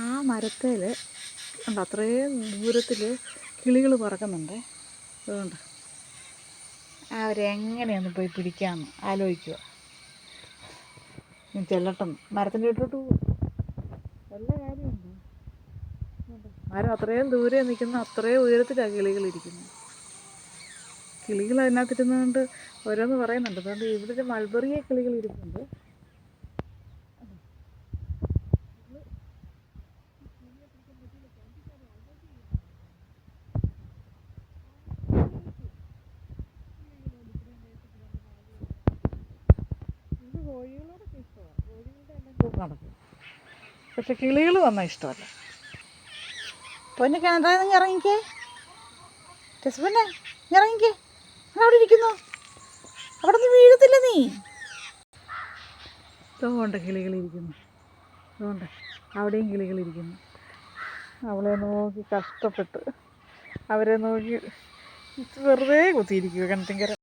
ആ മരത്തേൽ ഉണ്ട് അത്രയും ദൂരത്തിൽ കിളികൾ പറക്കുന്നുണ്ട്. അതുകൊണ്ട് അവരെങ്ങനെയൊന്ന് പോയി പിടിക്കാമെന്ന് ആലോചിക്കുക. ചെല്ലട്ടെന്ന് മരത്തിൻ്റെ ഇട്ടോട്ട് പോകും. വല്ല കാര്യമുണ്ടോ? മരം അത്രയും ദൂരെ നിൽക്കുന്ന അത്രയും ഉയരത്തിലാണ് കിളികളിരിക്കുന്നത്. കിളികൾ അതിനകത്തിരുന്നുകൊണ്ട് ഓരോന്ന് പറയുന്നുണ്ട്. അതുകൊണ്ട് ഇവിടെ ഒരു മൾബറിയെ കിളികൾ ഇരിക്കുന്നുണ്ട്. ഇത് കോഴികളോടൊക്കെ ഇഷ്ടമാണ്. കോഴികളുടെ എല്ലാം നടക്കും. പക്ഷെ കിളികൾ വന്നാൽ ഇഷ്ടമല്ല. പൊന്നെ കിണറാ നിങ്ങൾ ഇറങ്ങിക്കേ. ടെസ്പന്നെ ഇറങ്ങിക്കേ. അവിടെ ഇരിക്കുന്നു. അവിടെ നിന്ന് വീഴത്തില്ല നീ. അതുകൊണ്ട് കിളികളിരിക്കുന്നു. അതുകൊണ്ട് അവിടെയും കിളികളിരിക്കുന്നു. അവളെ നോക്കി കഷ്ടപ്പെട്ട് അവരെ നോക്കി വെറുതെ കുത്തിയിരിക്കുക കിണറ്റിൻകര.